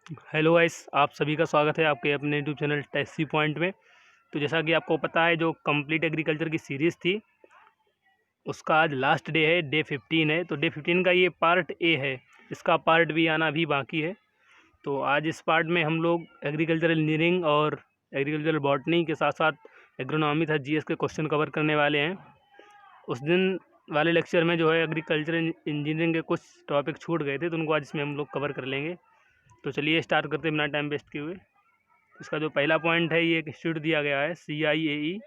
Hello guys, आप सभी का स्वागत है आपके अपने यूट्यूब चैनल टेस्सी पॉइंट में। तो जैसा कि आपको पता है, जो कंप्लीट एग्रीकल्चर की सीरीज़ थी उसका आज लास्ट डे है, डे 15 है। तो डे 15 का ये पार्ट ए है, इसका पार्ट बी आना भी बाकी है। तो आज इस पार्ट में हम लोग एग्रीकल्चरल इंजीनियरिंग और एग्रीकल्चरल बॉटनी के साथ साथ एग्रोनॉमी था जीएस के क्वेश्चन कवर करने वाले हैं। उस दिन वाले लेक्चर में जो है एग्रीकल्चरल इंजीनियरिंग के कुछ टॉपिक छूट गए थे, तो उनको आज इसमें हम लोग कवर कर लेंगे। तो चलिए स्टार्ट करते हैं बिना टाइम वेस्ट किए हुए। इसका जो पहला पॉइंट है, ये एक इंस्टीट्यूट दिया गया है CIAE।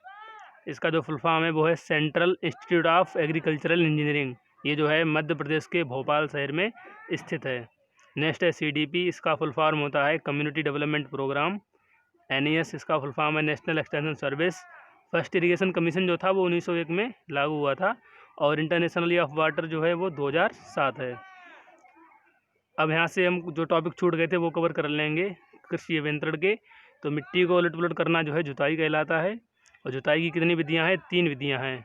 इसका जो फुल फॉर्म है वो है central institute of agricultural engineering. ये जो है मध्य प्रदेश के भोपाल शहर में स्थित है। नेक्स्ट है CDP, इसका फुल फॉर्म होता है कम्युनिटी डेवलपमेंट प्रोग्राम। NES, इसका फुल फॉर्म है national extension service. First irrigation commission जो था वो 1901 में लागू हुआ था, और इंटरनेशनली ऑफ वाटर जो है वो 2007 है। अब यहाँ से हम जो टॉपिक छूट गए थे वो कवर कर लेंगे कृषि अभियंत्रण के। तो मिट्टी को उलट पुलट करना जो है जुताई कहलाता है। और जुताई की कितनी विधियाँ हैं? 3 विधियाँ हैं।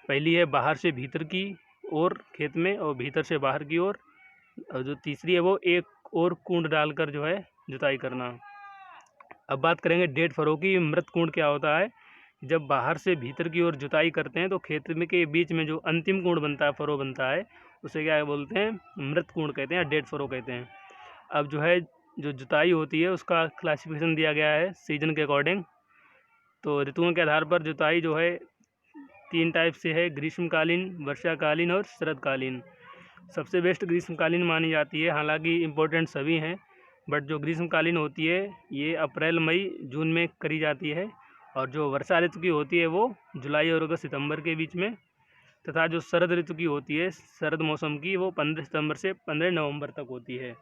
पहली है बाहर से भीतर की ओर खेत में, और भीतर से बाहर की ओर। और जो तीसरी है वो एक और कूंड डालकर जो है जुताई करना। अब बात करेंगे डेड फरो की। मृत कूंड क्या होता है? जब बाहर से भीतर की ओर जुताई करते हैं तो खेत में के बीच में जो अंतिम कूंड बनता है, फरो बनता है, उसे क्या बोलते हैं? मृत कूंड कहते हैं या डेड फरो कहते हैं। अब जो है जो जुताई होती है उसका क्लासिफिकेशन दिया गया है सीजन के अकॉर्डिंग। तो ऋतुओं के आधार पर जुताई जो है 3 टाइप से है: ग्रीष्मकालीन, वर्षाकालीन और शरदकालीन। सबसे बेस्ट ग्रीष्मकालीन मानी जाती है, हालांकि इम्पोर्टेंट सभी हैं, बट जो ग्रीष्मकालीन होती है ये अप्रैल मई जून में करी जाती है। और जो वर्षा ऋतु की होती है वो जुलाई और अगस्त सितंबर के बीच में। तथा जो शरद ऋतु की होती है, शरद मौसम की, वो 15 सितंबर से 15 नवंबर तक होती है।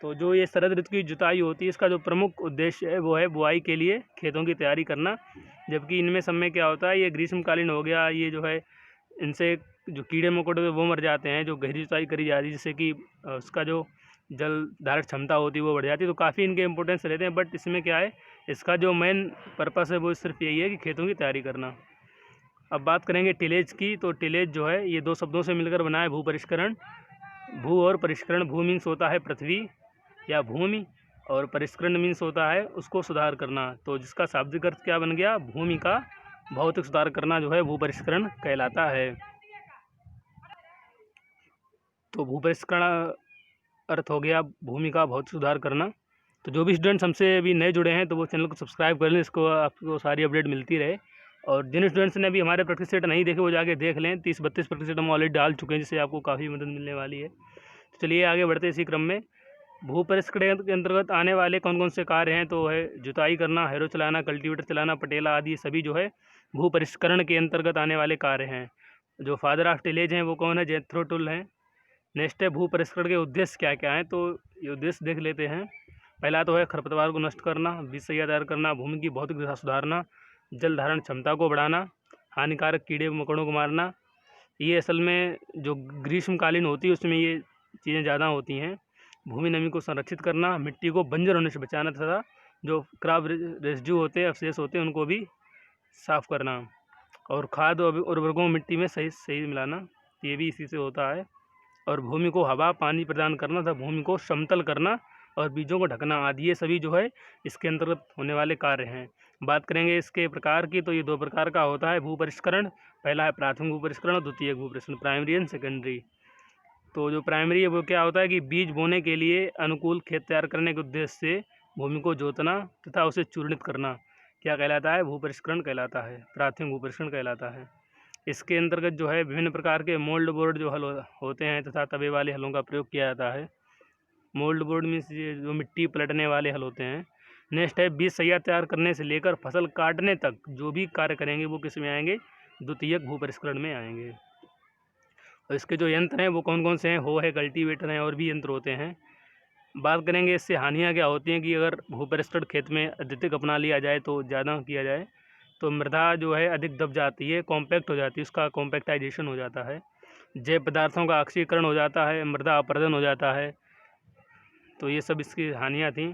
तो जो ये शरद ऋतु की जुताई होती है, इसका जो प्रमुख उद्देश्य है वो है बुआई के लिए खेतों की तैयारी करना। जबकि इनमें सब में क्या होता है, ये ग्रीष्मकालीन हो गया, ये जो है इनसे जो कीड़े मकोड़े वो मर जाते हैं। जो गहरी जुताई करी जा रही है जिससे कि उसका जो जल धारण क्षमता होती है वो बढ़ जाती है। तो काफ़ी इनके इंपॉर्टेंस रहते हैं, बट इसमें क्या है, इसका जो मेन पर्पस है वो सिर्फ यही है कि खेतों की तैयारी करना। अब बात करेंगे टिलेज की। तो टिलेज जो है ये 2 शब्दों से मिलकर बना है, भू परिष्करण। भू और परिष्करण, भू मीन्स होता है पृथ्वी या भूमि, और परिष्करण मीन्स होता है उसको सुधार करना। तो जिसका शाब्दिक अर्थ क्या बन गया? भूमि का भौतिक सुधार करना जो है भू परिष्करण कहलाता है। तो भू परिष्करण अर्थ हो गया भूमि का भौतिक सुधार करना। तो जो भी स्टूडेंट्स हमसे अभी नए जुड़े हैं तो वो चैनल को सब्सक्राइब कर लें, इसको आपको सारी अपडेट मिलती रहे। और जिन स्टूडेंट्स ने अभी हमारे प्रैक्टिस सेट नहीं देखे वो जाके देख लें। 30-32 प्रैक्टिस सेट हम ऑलरेडी डाल चुके हैं, जिससे आपको काफ़ी मदद मिलने वाली है। तो चलिए आगे बढ़ते इसी क्रम में। भू परिष्करण के अंतर्गत आने वाले कौन कौन से कार्य हैं? तो है जुताई करना, हैरो चलाना, कल्टीवेटर चलाना, पटेला आदि सभी जो है भू परिष्करण के अंतर्गत आने वाले कार्य हैं। जो फादर ऑफ टिलेज हैं वो कौन है? जेथरो टुल हैं। नेक्स्ट है भू परिष्करण के उद्देश्य क्या क्या हैं, तो ये उद्देश्य देख लेते हैं। पहला तो है खरपतवार को नष्ट करना, बीज सैया तैयार करना, भूमि की भौतिक दशा सुधारना, जल धारण क्षमता को बढ़ाना, हानिकारक कीड़े मकोड़ों को मारना। ये असल में जो ग्रीष्मकालीन होती है उसमें ये चीज़ें ज़्यादा होती हैं। भूमि नमी को संरक्षित करना, मिट्टी को बंजर होने से बचाना, तथा जो क्रॉप रेसिड्यू होते हैं, अवशेष होते हैं, उनको भी साफ़ करना। और खाद और उर्वरकों मिट्टी में सही सही मिलाना, ये भी इसी से होता है। और भूमि को हवा पानी प्रदान करना तथा भूमि को समतल करना और बीजों को ढकना आदि, ये सभी जो है इसके अंतर्गत होने वाले कार्य हैं। बात करेंगे इसके प्रकार की, तो ये 2 प्रकार का होता है भू परिष्करण। पहला है प्राथमिक भू परिष्करण और द्वितीयक भू परिष्करण, प्राइमरी एंड सेकेंडरी। तो जो प्राइमरी है वो क्या होता है कि बीज बोने के लिए अनुकूल खेत तैयार करने के उद्देश्य से भूमि को जोतना तथा उसे चूर्णित करना क्या कहलाता है? भू परिष्करण कहलाता है, प्राथमिक भू परिष्करण कहलाता है। इसके अंतर्गत जो है विभिन्न प्रकार के मोल्ड बोर्ड जो हल होते हैं तथा तवे वाले हलों का प्रयोग किया जाता है। मोल्ड बोर्ड मीन्स ये जो मिट्टी पलटने वाले हल होते हैं। नेक्स्ट है बीज सैया तैयार करने से लेकर फसल काटने तक जो भी कार्य करेंगे वो किस में आएंगे? द्वितीयक भू परिष्करण में आएंगे। और इसके जो यंत्र हैं वो कौन कौन से हैं? हो है, कल्टीवेटर हैं, और भी यंत्र होते हैं। बात करेंगे इससे हानियाँ क्या होती हैं कि अगर भू परिष्करण खेत में अत्यधिक अपना लिया जाए, तो ज़्यादा किया जाए, तो मृदा जो है अधिक दब जाती है, कॉम्पैक्ट हो जाती है, उसका कॉम्पैक्टाइजेशन हो जाता है, जैव पदार्थों का ऑक्सीकरण हो जाता है, मृदा अपरदन हो जाता है। तो ये सब इसकी हानियाँ थीं।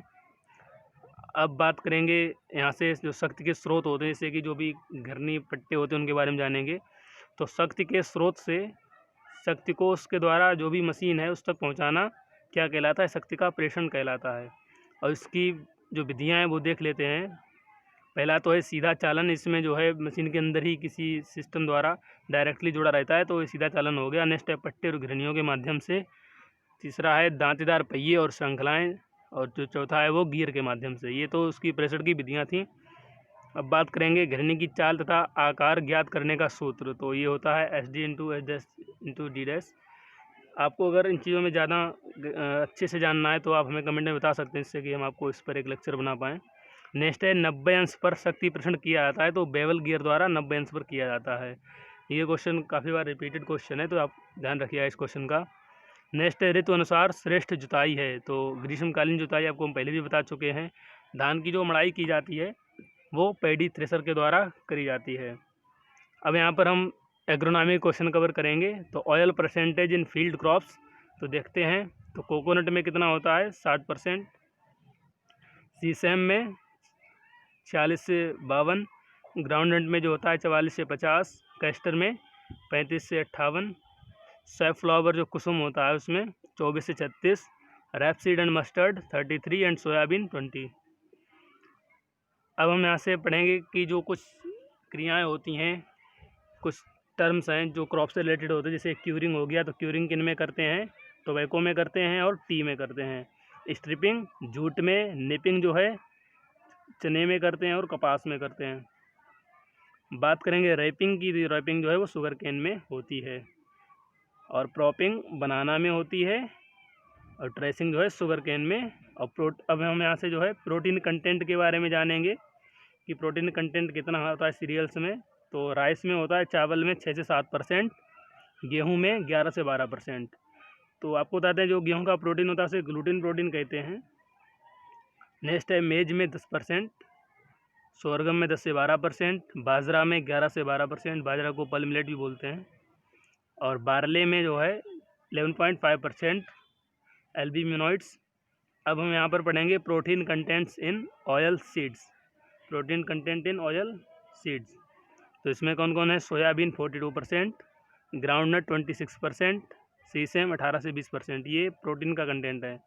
अब बात करेंगे यहाँ से जो शक्ति के स्रोत होते हैं, जैसे कि जो भी घर्नी पट्टे होते हैं उनके बारे में जानेंगे। तो शक्ति के स्रोत से शक्ति को उसके द्वारा जो भी मशीन है उस तक पहुँचाना क्या कहलाता है, शक्ति का प्रेषण कहलाता है। और इसकी जो विधियाँ हैं वो देख लेते हैं। पहला तो है सीधा चालन, इसमें जो है मशीन के अंदर ही किसी सिस्टम द्वारा डायरेक्टली जुड़ा रहता है, तो ये सीधा चालन हो गया। नेक्स्ट है पट्टे और घिरनियों के माध्यम से। तीसरा है दांतेदार पहिए और श्रृंखलाएँ, और जो चौथा है वो गियर के माध्यम से। ये तो उसकी प्रेषण की विधियाँ थीं। अब बात करेंगे घिरनी की चाल तथा आकार ज्ञात करने का सूत्र। तो ये होता है S D into H dash into D dash. आपको अगर इन चीज़ों में ज़्यादा अच्छे से जानना है तो आप हमें कमेंट में बता सकते हैं, जिससे कि हम आपको इस पर एक लेक्चर बना पाएँ। नेक्स्ट है 90 अंश पर शक्ति प्रेषण किया जाता है, तो बेवल गियर द्वारा 90 अंश पर किया जाता है। ये क्वेश्चन काफ़ी बार रिपीटेड क्वेश्चन है, तो आप ध्यान रखिएगा इस क्वेश्चन का। नेक्स्ट है ऋतु अनुसार श्रेष्ठ जुताई है। तो ग्रीष्मकालीन जुताई आपको हम पहले भी बता चुके हैं। धान की जो मड़ाई की जाती है वो पैडी थ्रेशर के द्वारा करी जाती है। अब यहाँ पर हम एग्रोनॉमी क्वेश्चन कवर करेंगे। तो oil percentage in field crops, तो देखते हैं। तो कोकोनट में कितना होता है, 60%। सीसैम में 46 से 52। ग्राउंडनट में जो होता है 44 से 50। कैस्टर में 35 से 58। सैफ्लॉवर जो कुसुम होता है उसमें 24 से 36। Rapeseed and mustard 33 and soybean 20। अब हम यहाँ से पढ़ेंगे कि जो कुछ क्रियाएं होती हैं, कुछ टर्म्स हैं जो क्रॉप से रिलेटेड होते हैं। जैसे क्यूरिंग हो गया, तो क्यूरिंग किन में करते हैं, टोबैको में करते हैं और टी में करते हैं। स्ट्रिपिंग जूट में, निपिंग जो है चने में करते हैं और कपास में करते हैं। बात करेंगे रैपिंग की, तो रैपिंग जो है वो शुगर केन में होती है। और प्रॉपिंग बनाना में होती है। और ट्रेसिंग जो है शुगर केन में। और अब हम यहाँ से जो है प्रोटीन कंटेंट के बारे में जानेंगे कि प्रोटीन कंटेंट कितना होता है सीरियल्स में। तो राइस में होता है, चावल में 6 से 7%, गेहूं में 11 से 12%। तो आपको बताते हैं जो गेहूं का प्रोटीन होता है उसे ग्लूटिन प्रोटीन कहते हैं। नेक्स्ट है मेज में 10%, सोरगम में 10 से 12%, बाजरा में 11 से 12%, बाजरा को पल मिलेट भी बोलते हैं। और बारले में जो है 11.5% एल्ब्यूमिनॉइड्स। अब हम यहाँ पर पढ़ेंगे protein contents in oil seeds. Protein content in oil seeds, तो इसमें कौन कौन है, सोयाबीन 42%, ग्राउंडनट 26%, सीसम 18 से 20%, ये प्रोटीन का कंटेंट है।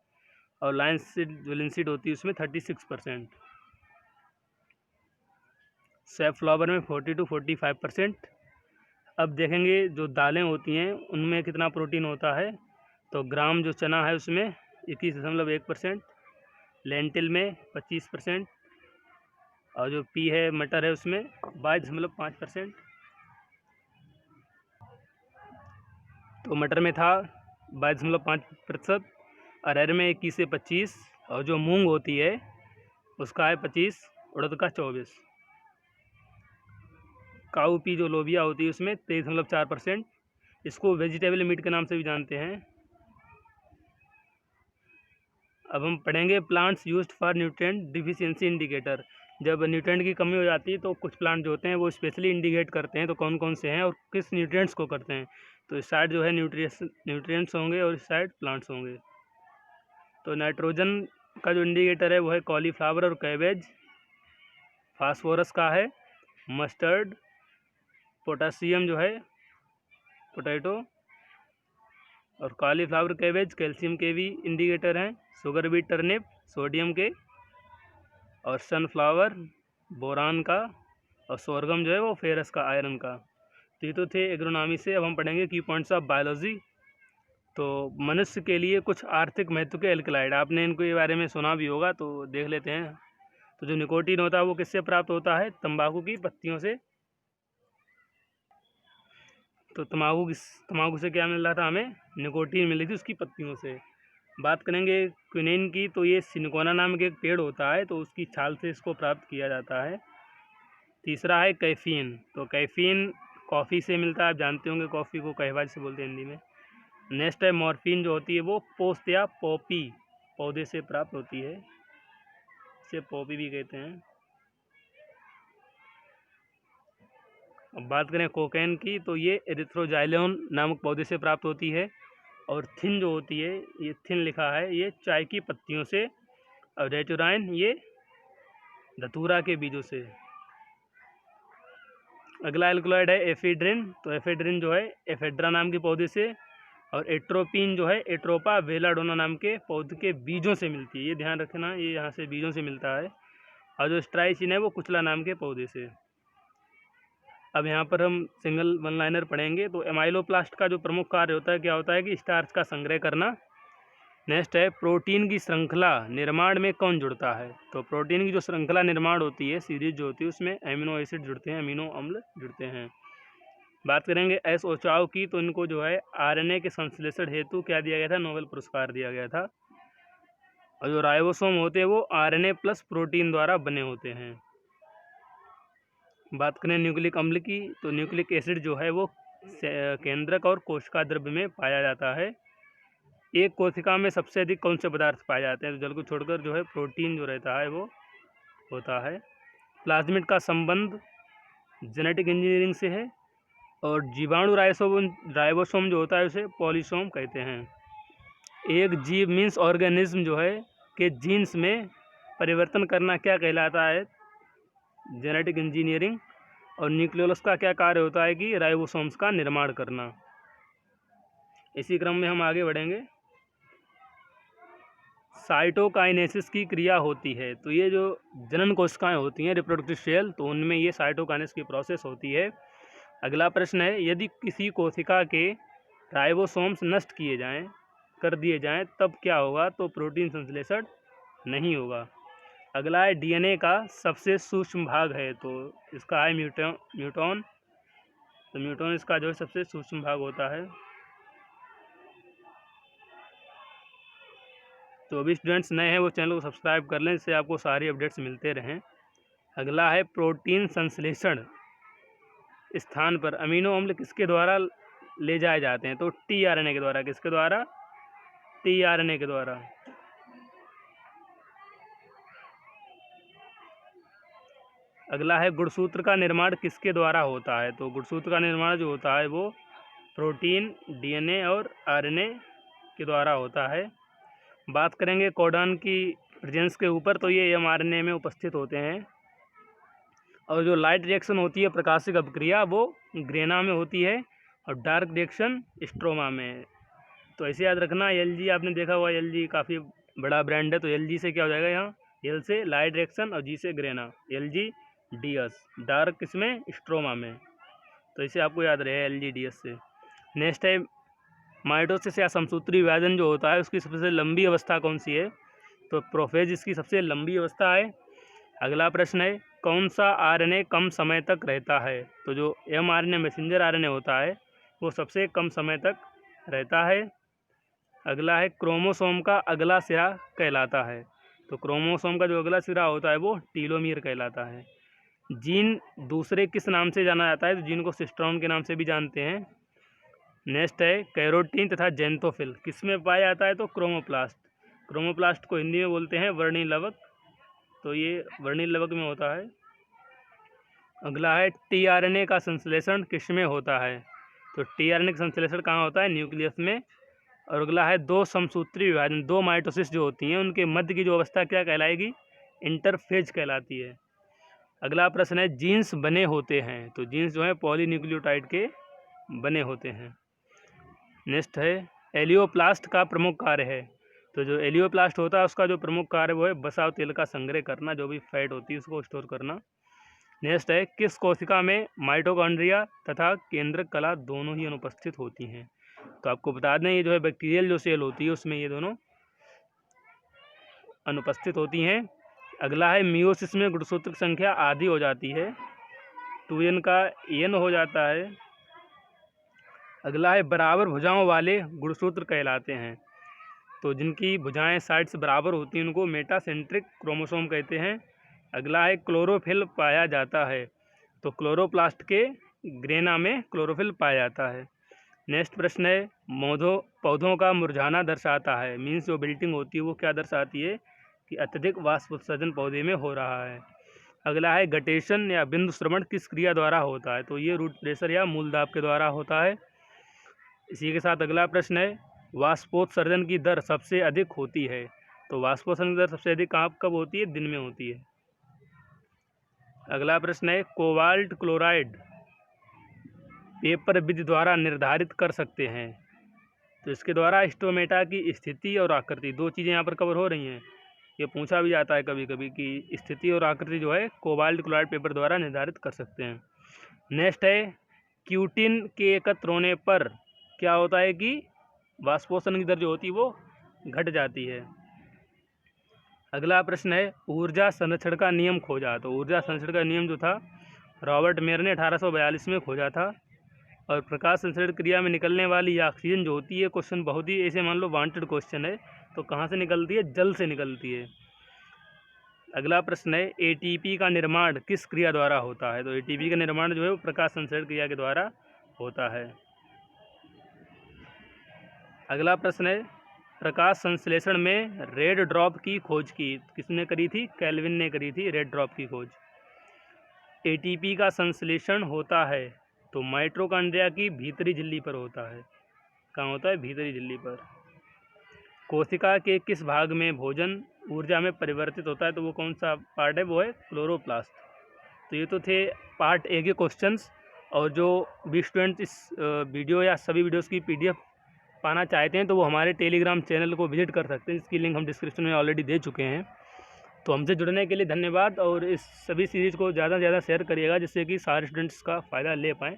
और लाइनसीड जो लिनसीड होती है उसमें 36%। सैफ्लॉवर में 40 to 45%। अब देखेंगे जो दालें होती हैं उनमें कितना प्रोटीन होता है। तो ग्राम जो चना है उसमें 21.1%, लेंटिल में 25%, और जो पी है मटर है उसमें 22.5%। तो मटर में था 22.5%, अरहर में 21 से 25, और जो मूंग होती है उसका है 25, उड़द का 24। काऊ पी जो लोबिया होती है उसमें 23.4%। इसको वेजिटेबल मीट के नाम से भी जानते हैं। अब हम पढ़ेंगे plants used for nutrient deficiency indicator. जब न्यूट्रिएंट की कमी हो जाती है तो कुछ प्लांट जो होते हैं वो स्पेशली इंडिकेट करते हैं, तो कौन कौन से हैं और किस न्यूट्रिएंट्स को करते हैं। तो इस साइड जो है न्यूट्रिएंट्स होंगे और इस साइड प्लांट्स होंगे। तो नाइट्रोजन का जो इंडिकेटर है वो है कॉलीफ्लावर और कैबेज। फास्फोरस का है मस्टर्ड। पोटासियम जो है पोटैटो। और कॉलीफ्लावर कैबेज कैल्शियम के भी इंडिकेटर हैं। शुगर बीट टर्निप सोडियम के। और सनफ्लावर बोरान का। और सोरगम जो है वो फेरस का, आयरन का। तो ये तो थे एग्रोनॉमी से। अब हम पढ़ेंगे की पॉइंट्स ऑफ बायोलॉजी। तो मनुष्य के लिए कुछ आर्थिक महत्व के एल्कलाइड, आपने इनको ये बारे में सुना भी होगा, तो देख लेते हैं। तो जो निकोटीन होता है वो किससे प्राप्त होता है, तंबाकू की पत्तियों से। तो तंबाकू से क्या मिल रहा था हमें, निकोटीन मिली थी उसकी पत्तियों से। बात करेंगे क्विनीन की, तो ये सिनकोना नाम के एक पेड़ होता है, तो उसकी छाल से इसको प्राप्त किया जाता है। तीसरा है कैफीन। तो कैफीन कॉफ़ी से मिलता है, आप जानते होंगे कॉफ़ी को कहवा से बोलते हैं हिंदी में। नेक्स्ट है मॉर्फिन, जो होती है वो पोस्त या पॉपी पौधे से प्राप्त होती है, इसे पॉपी भी कहते हैं। अब बात करें कोकेन की, तो ये एरिथ्रोजाइलोन नामक पौधे से प्राप्त होती है। और थिन जो होती है, ये थिन लिखा है, ये चाय की पत्तियों से। और डेटुराइन ये धतूरा के बीजों से। अगला एल्कलॉइड है एफेड्रिन। तो एफेड्रिन जो है एफेड्रा नाम के पौधे से। और एट्रोपिन जो है एट्रोपा बेलाडोना नाम के पौधे के बीजों से मिलती है, ये ध्यान रखना, ये यहाँ से बीजों से मिलता है। और जो स्ट्राइसिन है वो कुचला नाम के पौधे से। अब यहाँ पर हम सिंगल वन लाइनर पढ़ेंगे। तो एमाइलोप्लास्ट का जो प्रमुख कार्य होता है क्या होता है कि स्टार्च का संग्रह करना। नेक्स्ट है प्रोटीन की श्रृंखला निर्माण में कौन जुड़ता है। तो प्रोटीन की जो श्रृंखला निर्माण होती है, सीरीज जो होती है, उसमें एमिनो एसिड जुड़ते हैं, अमीनो अम्ल जुड़ते हैं। बात करेंगे एस ओचाओ की, तो इनको जो है आरएनए के संश्लेषण हेतु क्या दिया गया था, नोबेल पुरस्कार दिया गया था। और जो राइबोसोम होते हैं वो आरएनए प्लस प्रोटीन द्वारा बने होते हैं। बात करें न्यूक्लिक अम्ल की, तो न्यूक्लिक एसिड जो है वो केंद्रक और कोशिका द्रव्य में पाया जाता है। एक कोशिका में सबसे अधिक कौन से पदार्थ पाए जाते हैं, तो जल को छोड़कर जो है प्रोटीन जो रहता है वो होता है। प्लाज्मिड का संबंध जेनेटिक इंजीनियरिंग से है। और जीवाणु राइबोसोम जो होता है उसे पॉलीसोम कहते हैं। एक जीव मीन्स ऑर्गेनिज्म जो है के जीन्स में परिवर्तन करना क्या कहलाता है, जेनेटिक इंजीनियरिंग। और न्यूक्लियोलस का क्या कार्य होता है कि राइबोसोम्स का निर्माण करना। इसी क्रम में हम आगे बढ़ेंगे। साइटोकाइनेसिस की क्रिया होती है, तो ये जो जनन कोशिकाएं होती हैं, रिप्रोडक्टिव सेल, तो उनमें ये साइटोकाइनेसिस की प्रोसेस होती है। अगला प्रश्न है, यदि किसी कोशिका के राइबोसोम्स नष्ट कर दिए जाएं तब क्या होगा, तो प्रोटीन संश्लेषण नहीं होगा। अगला है डीएनए का सबसे सूक्ष्म भाग है, तो इसका है म्यूटॉन। तो म्यूटॉन इसका जो है सबसे सूक्ष्म भाग होता है। तो अभी स्टूडेंट्स नए हैं वो चैनल को सब्सक्राइब कर लें, इससे आपको सारी अपडेट्स मिलते रहें। अगला है प्रोटीन संश्लेषण स्थान पर अमीनो अम्ल किसके द्वारा ले जाए जाते हैं, तो टीआरएनए के द्वारा। किसके द्वारा, टीआरएनए के द्वारा। अगला है गुणसूत्र का निर्माण किसके द्वारा होता है, तो गुणसूत्र का निर्माण जो होता है वो प्रोटीन, डीएनए और आरएनए के द्वारा होता है। बात करेंगे कोडॉन की प्रेजेंस के ऊपर, तो ये एमआरएनए में उपस्थित होते हैं। और जो लाइट रिएक्शन होती है, प्रकाशिक अभिक्रिया, वो ग्रेना में होती है और डार्क रिएक्शन स्ट्रोमा में। तो ऐसे याद रखना, एलजी आपने देखा हुआ, एलजी काफ़ी बड़ा ब्रांड है, तो एलजी से क्या हो जाएगा, यहाँ एल से लाइट रिएक्शन और जी से ग्रेना, एलजी डीएस, डार्क किसमें, स्ट्रोमा में। तो इसे आपको याद रहे एलजी डीएस से। नेक्स्ट है माइटोसिस या समसूत्री विभाजन जो होता है उसकी सबसे लंबी अवस्था कौन सी है, तो प्रोफेज इसकी सबसे लंबी अवस्था है। अगला प्रश्न है कौन सा आरएनए कम समय तक रहता है, तो जो एमआरएनए मैसेंजर आरएनए होता है वो सबसे कम समय तक रहता है। अगला है क्रोमोसोम का अगला सिरा कहलाता है, तो क्रोमोसोम का जो अगला सिरा होता है वो टीलोमियर कहलाता है। जीन दूसरे किस नाम से जाना जाता है, तो जीन को सिस्ट्रॉन के नाम से भी जानते हैं। नेक्स्ट है कैरोटीन तथा जेंथोफिल किस में पाया जाता है, तो क्रोमोप्लास्ट। क्रोमोप्लास्ट को हिंदी में बोलते हैं वर्णील लवक, तो ये वर्णील लवक में होता है। अगला है टीआरएनए का संश्लेषण किस में होता है, तो टीआरएनए का संश्लेषण कहाँ होता है, न्यूक्लियस में। और अगला है दो समसूत्री विभाजन, दो माइटोसिस जो होती हैं उनके मध्य की जो अवस्था क्या कहलाएगी, इंटरफेज कहलाती है। अगला प्रश्न है जीन्स बने होते हैं, तो जीन्स जो है पॉलीन्यूक्लियोटाइड के बने होते हैं। नेक्स्ट है एलियोप्लास्ट का प्रमुख कार्य है, तो जो एलियोप्लास्ट होता है उसका जो प्रमुख कार्य वो है बसाव तेल का संग्रह करना, जो भी फैट होती है उसको स्टोर करना। नेक्स्ट है किस कोशिका में माइटोकॉन्ड्रिया तथा केंद्रक कला दोनों ही अनुपस्थित होती हैं, तो आपको बता दें ये जो है बैक्टीरियल जो सेल होती है उसमें ये दोनों अनुपस्थित होती हैं। अगला है मियोसिस में गुणसूत्र की संख्या आधी हो जाती है, 2n का n हो जाता है। अगला है बराबर भुजाओं वाले गुणसूत्र कहलाते हैं, तो जिनकी भुजाएं साइड्स बराबर होती हैं उनको मेटासेंट्रिक क्रोमोसोम कहते हैं। अगला है क्लोरोफिल पाया जाता है, तो क्लोरोप्लास्ट के ग्रेना में क्लोरोफिल पाया जाता है। नेक्स्ट प्रश्न है पौधों का मुरझाना दर्शाता है, मीन्स जो बिल्टिंग होती है वो क्या दर्शाती है कि अत्यधिक वाष्प उत्सर्जन पौधे में हो रहा है। अगला है गटेशन या बिंदु श्रवण किस क्रिया द्वारा होता है, तो ये रूट प्रेशर या मूलदाब के द्वारा होता है। इसी के साथ अगला प्रश्न है वाष्पोत्सर्जन की दर सबसे अधिक होती है, तो वाष्पोत्सर्जन की दर सबसे अधिक कब होती है, दिन में होती है। अगला प्रश्न है कोबाल्ट क्लोराइड पेपर विधि द्वारा निर्धारित कर सकते हैं, तो इसके द्वारा स्टोमेटा की स्थिति और आकृति, दो चीज़ें यहाँ पर कवर हो रही हैं। ये पूछा भी जाता है कभी कभी कि स्थिति और आकृति जो है कोबाल्ट क्लोराइड पेपर द्वारा निर्धारित कर सकते हैं। नेक्स्ट है क्यूटिन के एकत्र होने पर क्या होता है कि वाष्पोषण की दर जो होती है वो घट जाती है। अगला प्रश्न है ऊर्जा संरक्षण का नियम खोजा। तो ऊर्जा संरक्षण का नियम जो था रॉबर्ट मेयर ने 1842 में खोजा था। और प्रकाश संश्लेषण क्रिया में निकलने वाली ऑक्सीजन जो होती है, क्वेश्चन बहुत ही ऐसे मान लो वांटेड क्वेश्चन है, तो कहाँ से निकलती है? जल से निकलती है। अगला प्रश्न है एटीपी का निर्माण किस क्रिया द्वारा होता है? तो एटीपी का निर्माण जो है वो प्रकाश संश्लेषण क्रिया के द्वारा होता है। अगला प्रश्न है प्रकाश संश्लेषण में रेड ड्रॉप की खोज की किसने करी थी? केल्विन ने करी थी रेड ड्रॉप की खोज। एटीपी का संश्लेषण होता है तो माइटोकॉन्ड्रिया की भीतरी झिल्ली पर होता है। कहाँ होता है? भीतरी झिल्ली पर। कोशिका के किस भाग में भोजन ऊर्जा में परिवर्तित होता है? तो वो कौन सा पार्ट है? वो है क्लोरोप्लास्ट। तो ये तो थे पार्ट ए के क्वेश्चंस। और जो भी स्टूडेंट इस वीडियो या सभी वीडियोस की पीडीएफ पाना चाहते हैं तो वो हमारे टेलीग्राम चैनल को विजिट कर सकते हैं, जिसकी लिंक हम डिस्क्रिप्शन में ऑलरेडी दे चुके हैं। तो हमसे जुड़ने के लिए धन्यवाद और इस सभी सीरीज़ को ज़्यादा से ज़्यादा शेयर करिएगा जिससे कि सारे स्टूडेंट्स का फ़ायदा ले पाएँ।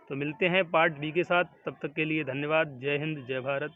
तो मिलते हैं पार्ट बी के साथ, तब तक के लिए धन्यवाद। जय हिंद, जय भारत।